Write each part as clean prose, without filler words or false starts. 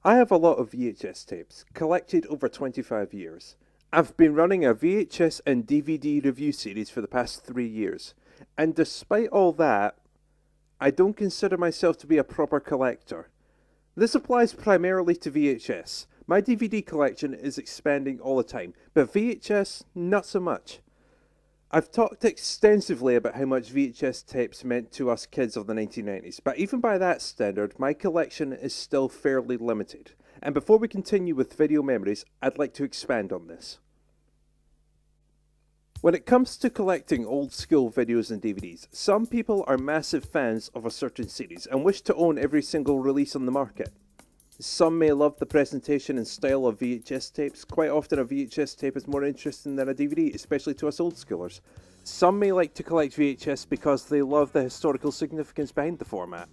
I have a lot of VHS tapes, collected over 25 years. I've been running a VHS and DVD review series for the past 3 years, and despite all that, I don't consider myself to be a proper collector. This applies primarily to VHS. My DVD collection is expanding all the time, but VHS, not so much. I've talked extensively about how much VHS tapes meant to us kids of the 1990s, but even by that standard, my collection is still fairly limited. And before we continue with video memories, I'd like to expand on this. When it comes to collecting old school videos and DVDs, some people are massive fans of a certain series and wish to own every single release on the market. Some may love the presentation and style of VHS tapes. Quite often a VHS tape is more interesting than a DVD, especially to us old schoolers. Some may like to collect VHS because they love the historical significance behind the format.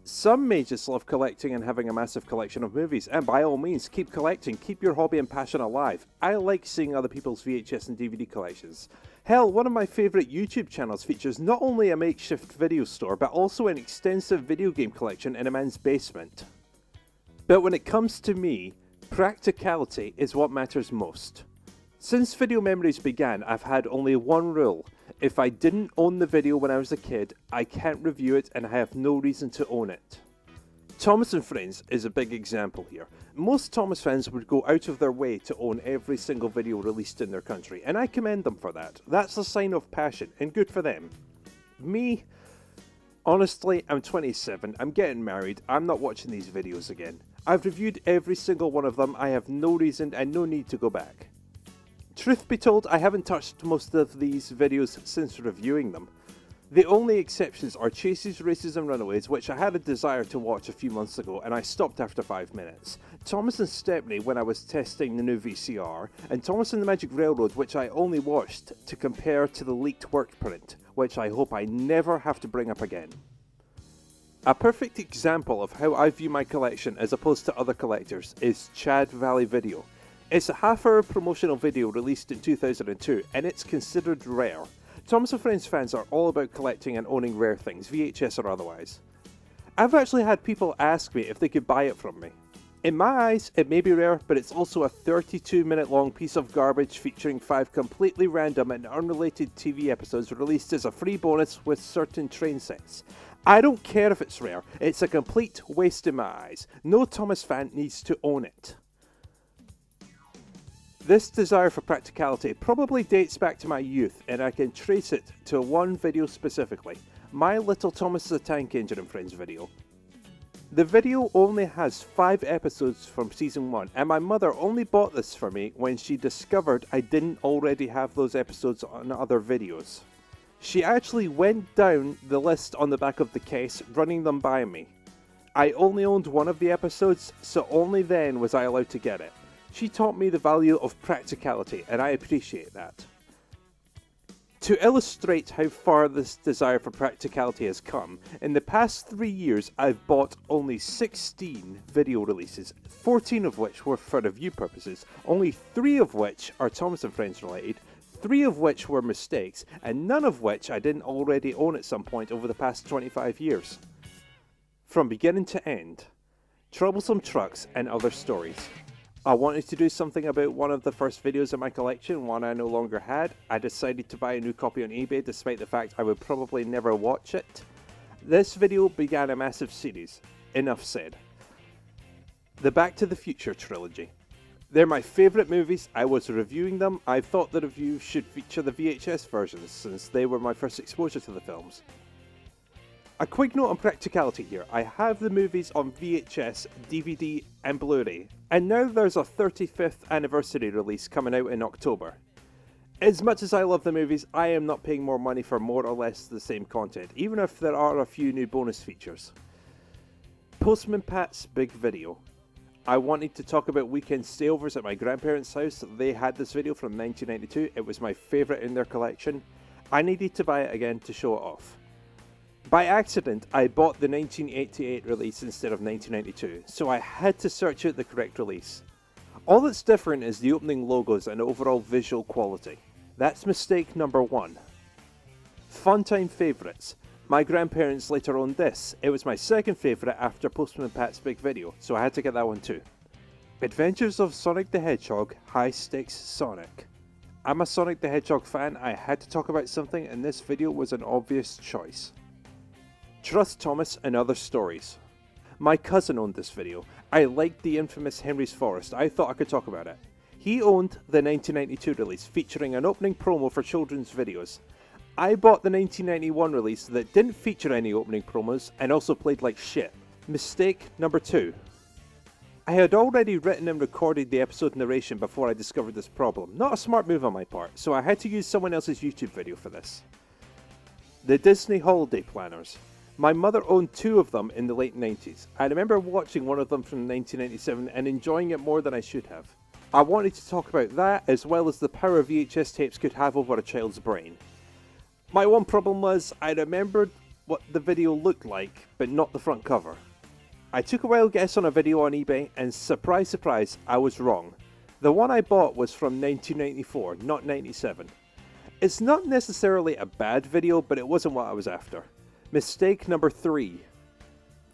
Some may just love collecting and having a massive collection of movies, and by all means, keep collecting, keep your hobby and passion alive. I like seeing other people's VHS and DVD collections. Hell, one of my favourite YouTube channels features not only a makeshift video store, but also an extensive video game collection in a man's basement. But when it comes to me, practicality is what matters most. Since Video Memories began, I've had only one rule. If I didn't own the video when I was a kid, I can't review it and I have no reason to own it. Thomas and Friends is a big example here. Most Thomas fans would go out of their way to own every single video released in their country, and I commend them for that. That's a sign of passion, and good for them. Me, honestly, I'm 27, I'm getting married, I'm not watching these videos again. I've reviewed every single one of them, I have no reason and no need to go back. Truth be told, I haven't touched most of these videos since reviewing them. The only exceptions are Chases, Races and Runaways, which I had a desire to watch a few months ago and I stopped after 5 minutes. Thomas and Stepney when I was testing the new VCR, and Thomas and the Magic Railroad, which I only watched to compare to the leaked work print, which I hope I never have to bring up again. A perfect example of how I view my collection as opposed to other collectors is Chad Valley Video. It's a half-hour promotional video released in 2002 and it's considered rare. Thomas and Friends fans are all about collecting and owning rare things, VHS or otherwise. I've actually had people ask me if they could buy it from me. In my eyes, it may be rare, but it's also a 32-minute long piece of garbage featuring 5 completely random and unrelated TV episodes released as a free bonus with certain train sets. I don't care if it's rare, it's a complete waste in my eyes. No Thomas fan needs to own it. This desire for practicality probably dates back to my youth, and I can trace it to one video specifically, My Little Thomas the Tank Engine and Friends video. The video only has 5 episodes from season 1, and my mother only bought this for me when she discovered I didn't already have those episodes on other videos. She actually went down the list on the back of the case, running them by me. I only owned one of the episodes, so only then was I allowed to get it. She taught me the value of practicality, and I appreciate that. To illustrate how far this desire for practicality has come, in the past 3 years I've bought only 16 video releases, 14 of which were for review purposes, only 3 of which are Thomas and Friends related, 3 of which were mistakes, and none of which I didn't already own at some point over the past 25 years. From beginning to end, troublesome trucks and other stories. I wanted to do something about one of the first videos in my collection, one I no longer had. I decided to buy a new copy on eBay despite the fact I would probably never watch it. This video began a massive series. Enough said. The Back to the Future trilogy. They're my favourite movies, I was reviewing them, I thought the review should feature the VHS versions since they were my first exposure to the films. A quick note on practicality here, I have the movies on VHS, DVD and Blu-ray, and now there's a 35th anniversary release coming out in October. As much as I love the movies, I am not paying more money for more or less the same content, even if there are a few new bonus features. Postman Pat's Big Video. I wanted to talk about weekend stayovers at my grandparents' house. They had this video from 1992. It was my favourite in their collection. I needed to buy it again to show it off. By accident, I bought the 1988 release instead of 1992, so I had to search out the correct release. All that's different is the opening logos and overall visual quality. That's mistake number 1. Funtime favourites. My grandparents later owned this. It was my second favourite after Postman Pat's big video, so I had to get that one too. Adventures of Sonic the Hedgehog, High Stakes Sonic. I'm a Sonic the Hedgehog fan, I had to talk about something and this video was an obvious choice. Trust Thomas and Other Stories. My cousin owned this video. I liked the infamous Henry's Forest, I thought I could talk about it. He owned the 1992 release featuring an opening promo for children's videos. I bought the 1991 release that didn't feature any opening promos and also played like shit. Mistake number 2. I had already written and recorded the episode narration before I discovered this problem. Not a smart move on my part, so I had to use someone else's YouTube video for this. The Disney Holiday Planners. My mother owned 2 of them in the late 90s. I remember watching one of them from 1997 and enjoying it more than I should have. I wanted to talk about that as well as the power VHS tapes could have over a child's brain. My one problem was I remembered what the video looked like, but not the front cover. I took a wild guess on a video on eBay and surprise surprise, I was wrong. The one I bought was from 1994, not 97. It's not necessarily a bad video, but it wasn't what I was after. Mistake number 3.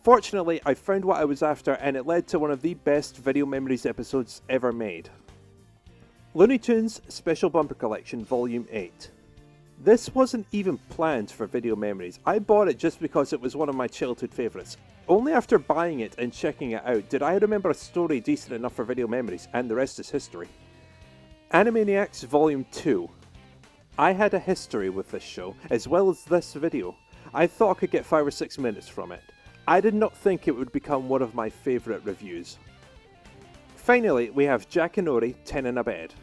Fortunately, I found what I was after and it led to one of the best Video Memories episodes ever made. Looney Tunes Special Bumper Collection Volume 8. This wasn't even planned for Video Memories. I bought it just because it was one of my childhood favourites. Only after buying it and checking it out did I remember a story decent enough for Video Memories, and the rest is history. Animaniacs Volume 2. I had a history with this show, as well as this video. I thought I could get 5 or 6 minutes from it. I did not think it would become one of my favourite reviews. Finally, we have Jack and Ori 10 in a Bed.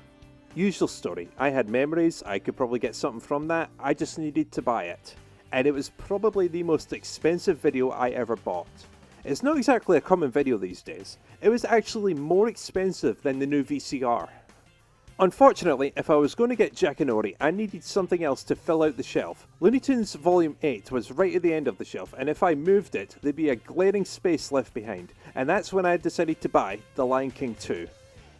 Usual story, I had memories, I could probably get something from that, I just needed to buy it. And it was probably the most expensive video I ever bought. It's not exactly a common video these days. It was actually more expensive than the new VCR. Unfortunately, if I was going to get Jack and Ori, I needed something else to fill out the shelf. Looney Tunes Volume 8 was right at the end of the shelf, and if I moved it, there'd be a glaring space left behind. And that's when I decided to buy The Lion King 2.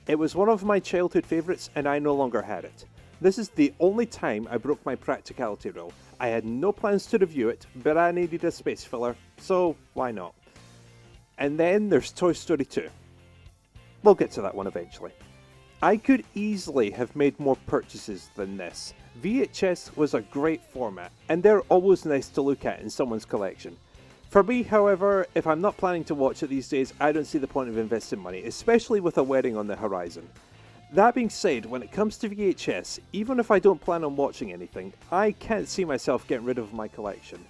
It was one of my childhood favourites and I no longer had it. This is the only time I broke my practicality rule. I had no plans to review it, but I needed a space filler, so why not? And then there's Toy Story 2. We'll get to that one eventually. I could easily have made more purchases than this. VHS was a great format, and they're always nice to look at in someone's collection. For me, however, if I'm not planning to watch it these days, I don't see the point of investing money, especially with a wedding on the horizon. That being said, when it comes to VHS, even if I don't plan on watching anything, I can't see myself getting rid of my collection.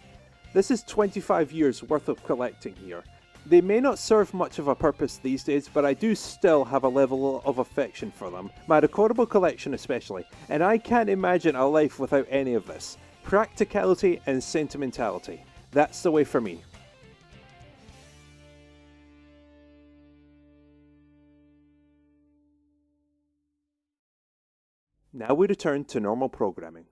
This is 25 years worth of collecting here. They may not serve much of a purpose these days, but I do still have a level of affection for them, my recordable collection especially, and I can't imagine a life without any of this. Practicality and sentimentality. That's the way for me. Now we return to normal programming.